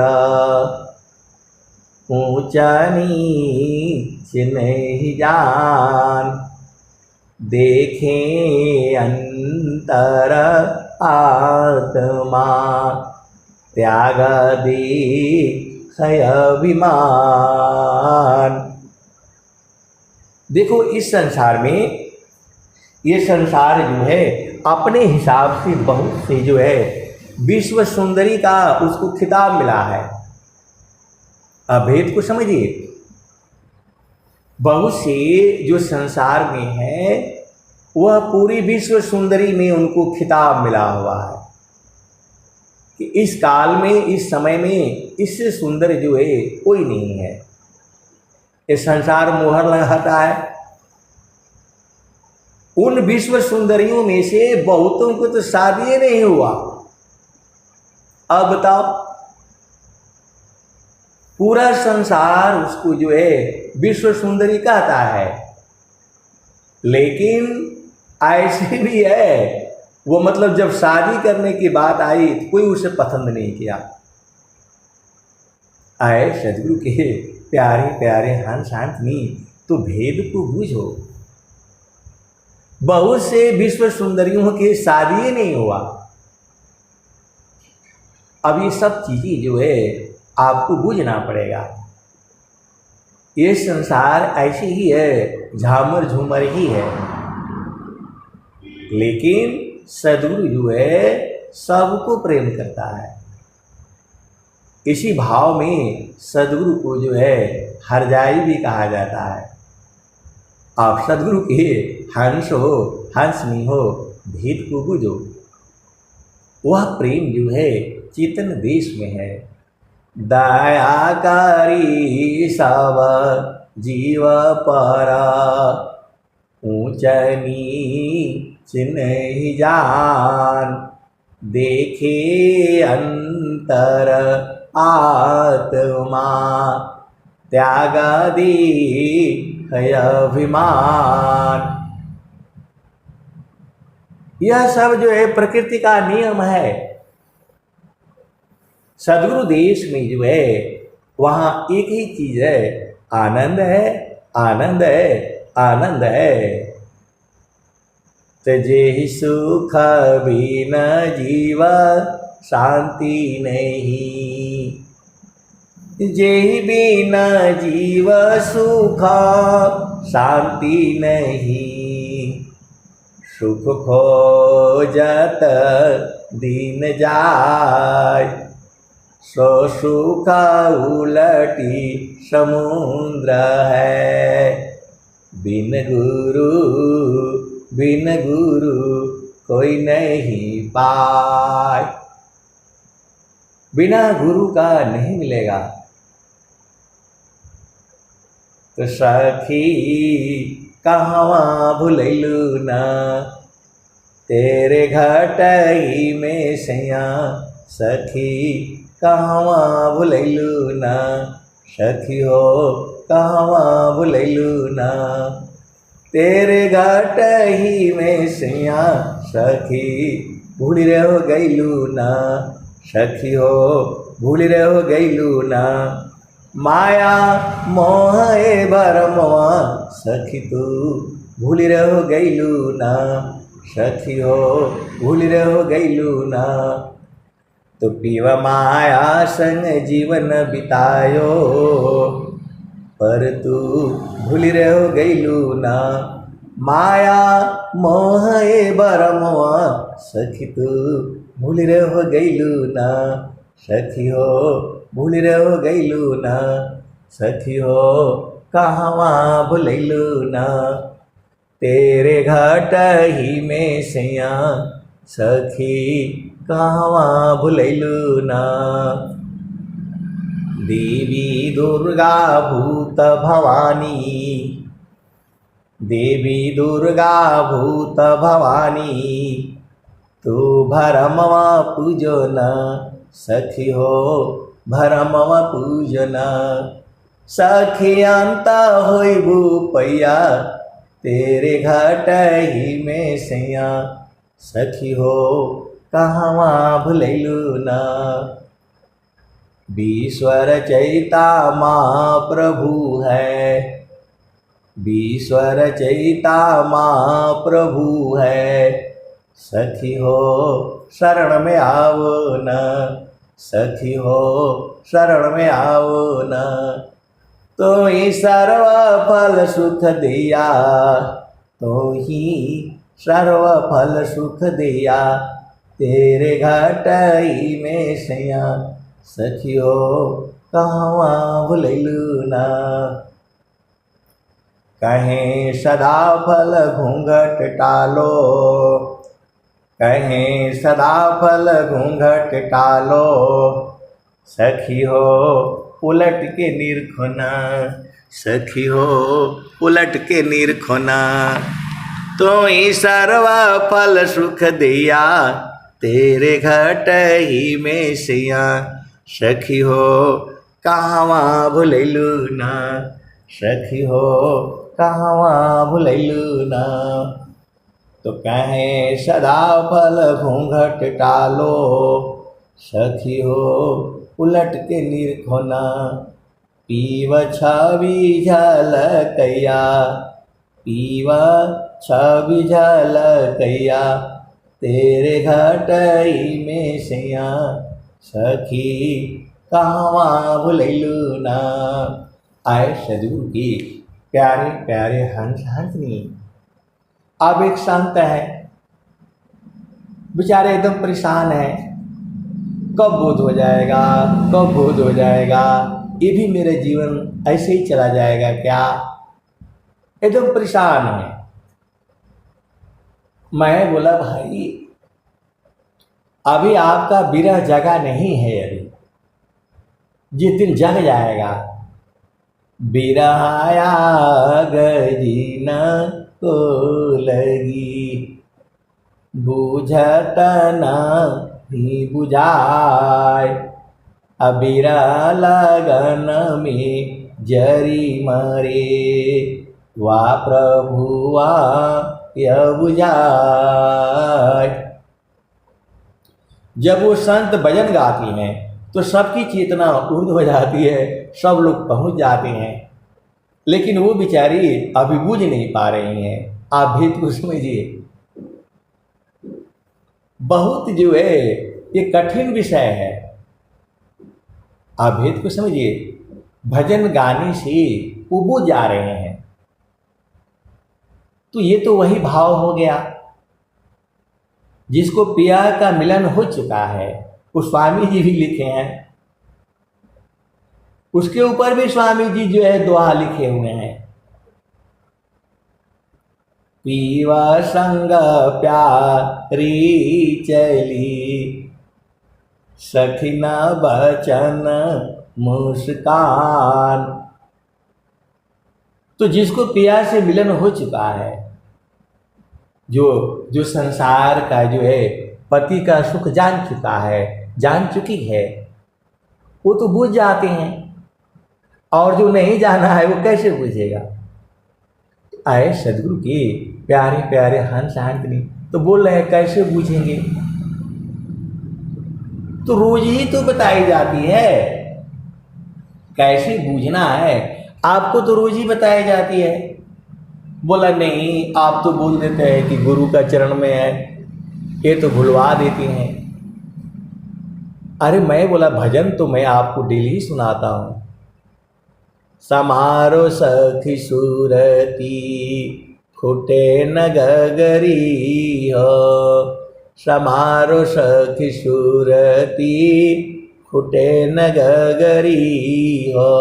ऊंचा नीच नहीं जान, देखें अंतर आत्मा, त्याग दे अभिमान। देखो इस संसार में, ये संसार जो है अपने हिसाब से बहुत से जो है विश्व सुंदरी का उसको खिताब मिला है। अभेद को समझिए। बहुत से जो संसार में है वह पूरी विश्व सुंदरी में उनको खिताब मिला हुआ है कि इस काल में, इस समय में इससे सुंदर जो है कोई नहीं है। ये संसार मोहर लगाता है। उन विश्व सुंदरियों में से बहुतों को तो शादी नहीं हुआ। अब बताओ, पूरा संसार उसको जो है विश्व सुंदरी कहता है, लेकिन ऐसे भी है वो, मतलब जब शादी करने की बात आई तो कोई उसे पसंद नहीं किया। आए सदगुरु के प्यारे प्यारे हंस हंसनी, तो भेद को बूझो। बहुत से विश्व सुंदरियों के शादी नहीं हुआ। अब ये सब चीजें जो है आपको बूझना पड़ेगा। ये संसार ऐसी ही है, झामर झूमर ही है, लेकिन सदगुरु जो है सबको प्रेम करता है। इसी भाव में सदगुरु को जो है हरजाई भी कहा जाता है। आप सदगुरु के हंस हो, हंसनी हो, भेद को बूझो। वह प्रेम जो है चेतन देश में है। दयाकारी सब जीव पर, ऊंच नीच नहीं जान, देखे अंतर आत्मा, त्याग दे अभिमान। यह सब जो है प्रकृति का नियम है। सदगुरु देश में जो है वहाँ एक ही चीज है, आनंद है, आनंद है, आनंद है। तजे सुख बिन जीव शांति नहीं, जेहि बिन जीव सुख शांति नहीं, सुख खोजत दिन जाय, सो सुख उलटी समुद्र है, बिन गुरु कोई नहीं पाए। बिना गुरु का नहीं मिलेगा। तो सखी कहवा भुलैलू न, तेरे घटई में सैया, सखी कहवा भुलैलू न, सखी हो कहवा भुलैलू न, तेरे घटई में सैया, सखी भूल रहो गैलू न, सखी हो भूल रहो गैलू न, माया मोह ए भरमवा, सखी तू भूल रहो गैलू न, सखी हो भूल रहो गैलू न। तो पीव माया संग जीवन बितायो, पर तू भूल रहो गईलू ना, माया मोह ए बरमवा सखी तू भूल रहो गईलू ना, सखी हो भूल रहो गईलू ना, सखी हो कहवा भूलैलू ना, तेरे घाट ही में सैया सखी कहवा भूलैलू ना। देवी दुर्गा भूत भवानी, देवी दुर्गा भूत भवानी, तू भरमवा पूजना सखी हो भरमवा पूजना, सखी अंत होइबू पैया तेरे घाट ही में सैया, सखी हो कहवा भूलैलू ना। विश्वर चैता महाप्रभु है, विश्वर चैता महाप्रभु है, सखी हो शरण में आओ न, सखी हो शरण में आओ न, तो ही सर्व फल सुख दिया, तो ही सर्व फल सुख दिया, तेरे घाट ही में सैया, सखी हो कहवा भूलैलू ना। कहें सदा फल घूंघट टालो, कहें सदा फल घूंघट टालो, सखी हो उलट के निरखना, सखी हो उलट के निरखना, तो ही सर्व फल सुख दिया, तेरे घाट ही में सैया, सखी हो कहवा भूलैलू ना, सखी हो कहवा भूलैलू ना। तो कहें सदा फल घूंघट टालो, सखी हो उलट के निरखोना, पीव छवि झलकैया, पीव छवि झलकैया, तेरे घाट ही में सैया, सखी कहवा भूलैलू ना। आए सदगुरु की प्यारे प्यारे हंस हंसनी। अब एक संत है, बेचारे एकदम परेशान है, कब बोध हो जाएगा, कब बोध हो जाएगा, ये भी मेरे जीवन ऐसे ही चला जाएगा क्या, एकदम परेशान है। मैं बोला भाई अभी आपका विरह जगा नहीं है, अभी जिस दिन जग जाएगा, बिरहाया गजीना को लगी, बुझत ना ही बुझाए, अबीरा लगन में जरी मरे, वाह प्रभुआ यह बुझाए। जब वो संत भजन गाती हैं तो सबकी चेतना ऊर्ध हो जाती है, सब लोग पहुंच जाते हैं, लेकिन वो बेचारी अभी बुझ नहीं पा रही हैं। आप भेद को समझिए, बहुत जो है ये कठिन विषय है। आप भेद को समझिए, भजन गाने से वो बुझ जा रहे हैं, तो ये तो वही भाव हो गया जिसको पिया का मिलन हो चुका है। वो स्वामी जी भी लिखे हैं, उसके ऊपर भी स्वामी जी जो है दोहा लिखे हुए हैं, पीवा संग प्यारी चली, सखिना बचन मुस्कान। तो जिसको पिया से मिलन हो चुका है, जो संसार का जो है पति का सुख जान चुका है, जान चुकी है, वो तो बुझ जाते हैं, और जो नहीं जाना है वो कैसे बुझेगा। आए सदगुरु की प्यारे प्यारे हंस हंसनी तो बोल रहे हैं कैसे बूझेंगे, तो रोज ही तो बताई जाती है कैसे बूझना है, आपको तो रोज ही बताई जाती है। बोला नहीं, आप तो बोल देते हैं कि गुरु का चरण में है, ये तो भुलवा देती हैं। अरे मैं बोला भजन तो मैं आपको डेली ही सुनाता हूँ, समारो सखी सुरती फूटे न गगरी हो। समारो सखी सुरती फूटे न गगरी हो।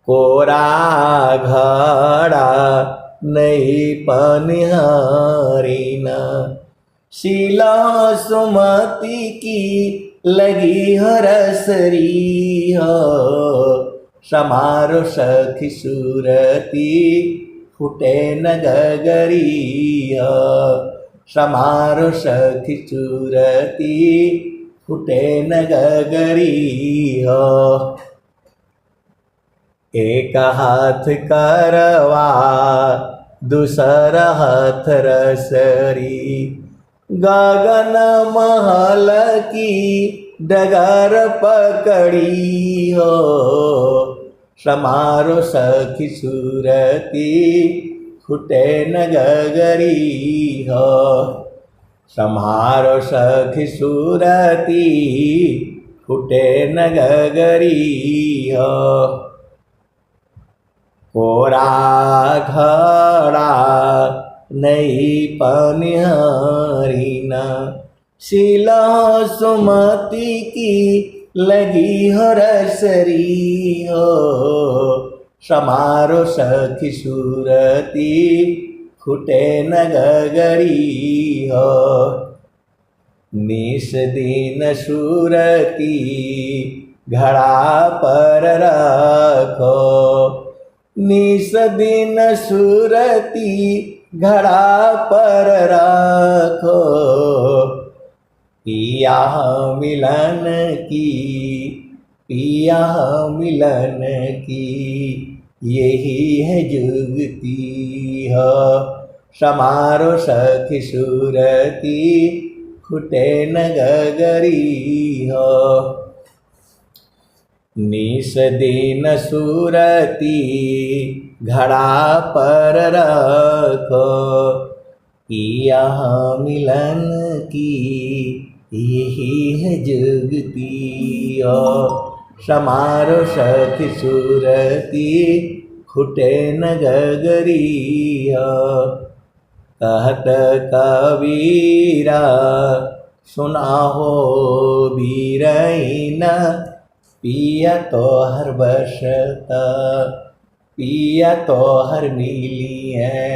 कोरा घड़ा नहीं पनिहारी न शीला सुमति की लगी हरसरी हो। समारो सखी सुरती फूटे न गगरी हो। समारो सखी सुरती फूटे न गगरी हो। एक हाथ करवा दूसरा हाथ रसरी गगन महल की डगर पकड़ी हो। समारो सखी सुरती फूटे न गगरी हो। समारो सखी सुरती फूटे न गगरी हो। कोरा घड़ा नहीं पनिहारी न शीला सुमति की लगी हरसरी हो। समारो सखी सुरती फूटे न गगरी हो। निस दिन सुरती घड़ा पर रखो। निस दिन सुरती घड़ा पर रखो। पिया मिलन की पिया मिलन की यही है जुगती हो। समारो सखी सुरती फूटे न गगरी हो। निस दिन सुरती घड़ा पर रखो। पिया मिलन की यही है जुगती हो। समारो सखी सुरती फूटे न गगरी हो। कहत कबीरा सुना हो बीरैन पिया तो हर बसता पिया तो हर मिली है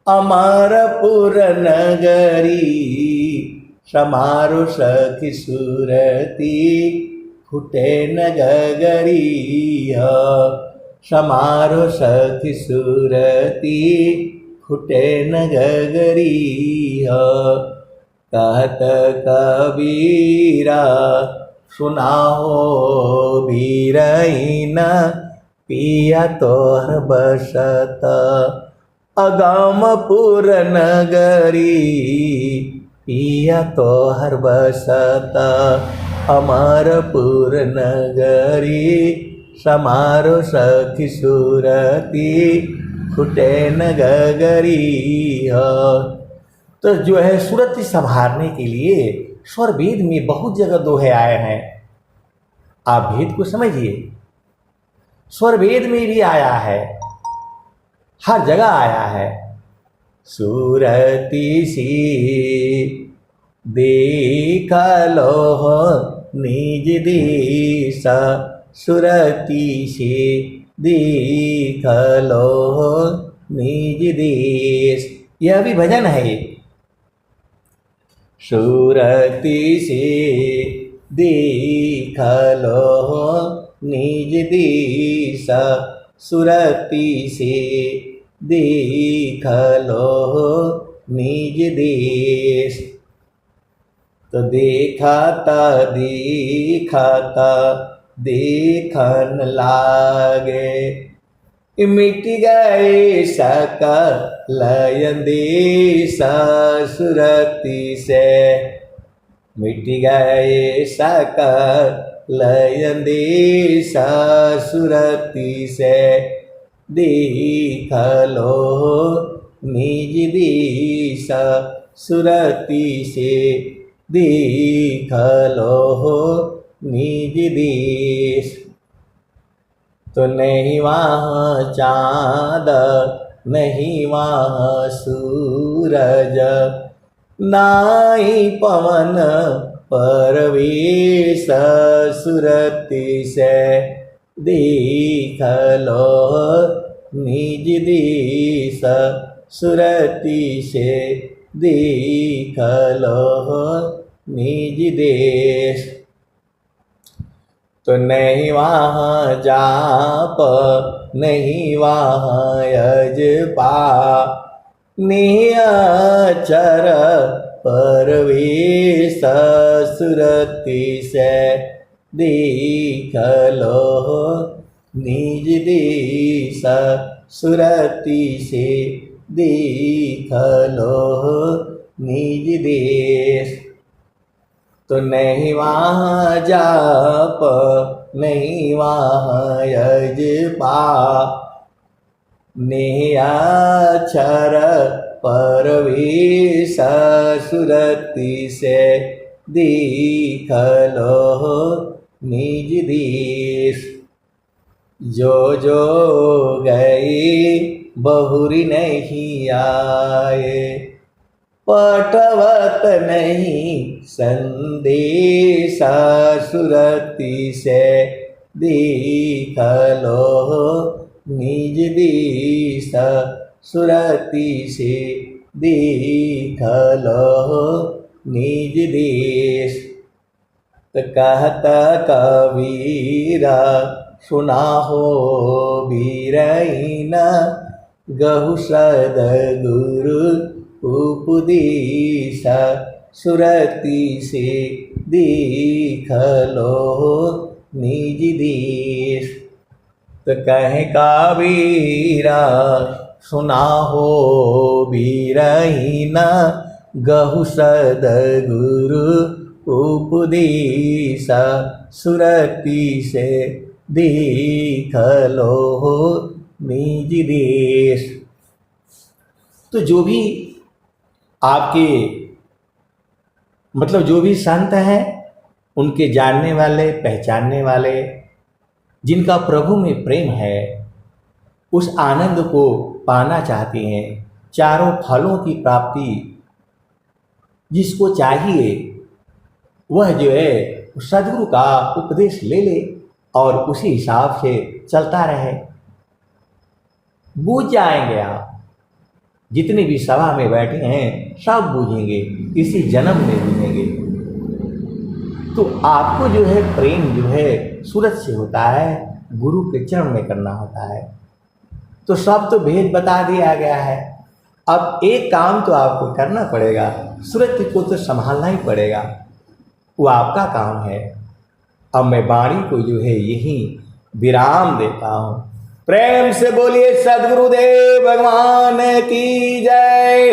अमरपुर नगरी। समारो सखी सुरती फूटे न गगरी हो। समारो सखी सुरती फूटे न गगरी हो। कहत कबीरा सुना हो बीरैन पिया तोहर बसत अगमपुर नगरी। पिया तोहर बसत अमरपुर नगरी। समारो सखी सुरती फूटे न गगरी हो। तो जो है सुरती संभारने के लिए स्वर वेद में बहुत जगह दोहे आए हैं। आप भेद को समझिए। स्वर वेद में भी आया है, हर जगह आया है। सुरती सी देख लो निज दिशा। सुरती से देख लो निज देश। यह भी भजन है। सुरती से देख लो निज दिशा। सुरती से देख लो निज देश। तो देखाता देखाता देखन लागे। मिट गए सकल अंदेशा। सुरती से मिट गए सकल अंदेशा। सुरती से देख लो निज दिशा। सुरती से देख लो निज देश। तो नहीं वहाँ चाँद नहीं वहाँ सूरज, नाई पवन परवेश सुरति से दीख लो निज देश, सुरति से दीख लो निज देश। तो नहीं वहाँ जाप नहीं वहाँ यजपा, नियचर परवेश सुरति से दीख लो निज देश, सुरति से दीख लो निज देश। तो नहीं वहाँ जाप नहीं वहाँ यजपा, नियचर परवेश सुरति से दीख लो निज देश। जो जो गए बहुरी नहीं आए, पटवत नहीं संदेश सुरति से दीख लो निज देश, सुरति से दीख लो निज देश। तो कहता कबीरा सुना हो बीरहीन, गहु सद्गुरु उपदेश, सुरति से दीख लो निज देश। तो कहे कबीरा सुना हो बीरहीन, गहु सद्गुरु उपदेश, सुरति से दीख लो निज देश। तो जो भी आपके मतलब जो भी संत हैं, उनके जानने वाले पहचानने वाले, जिनका प्रभु में प्रेम है, उस आनंद को पाना चाहते हैं, चारों फलों की प्राप्ति जिसको चाहिए वह जो है सद्गुरु का उपदेश ले ले और उसी हिसाब से चलता रहे। बूझ जाएंगे आप, जितने भी सभा में बैठे हैं सब बूझेंगे, इसी जन्म में बूझेंगे। तो आपको जो है प्रेम जो है सूरत से होता है, गुरु के चरण में करना होता है। तो सब तो भेद बता दिया गया है। अब एक काम तो आपको करना पड़ेगा, सूरत को तो संभालना ही पड़ेगा, वो आपका काम है। अब मैं वाणी को जो है यही विराम देता हूँ। प्रेम से बोलिए सद्गुरुदेव भगवान की जय।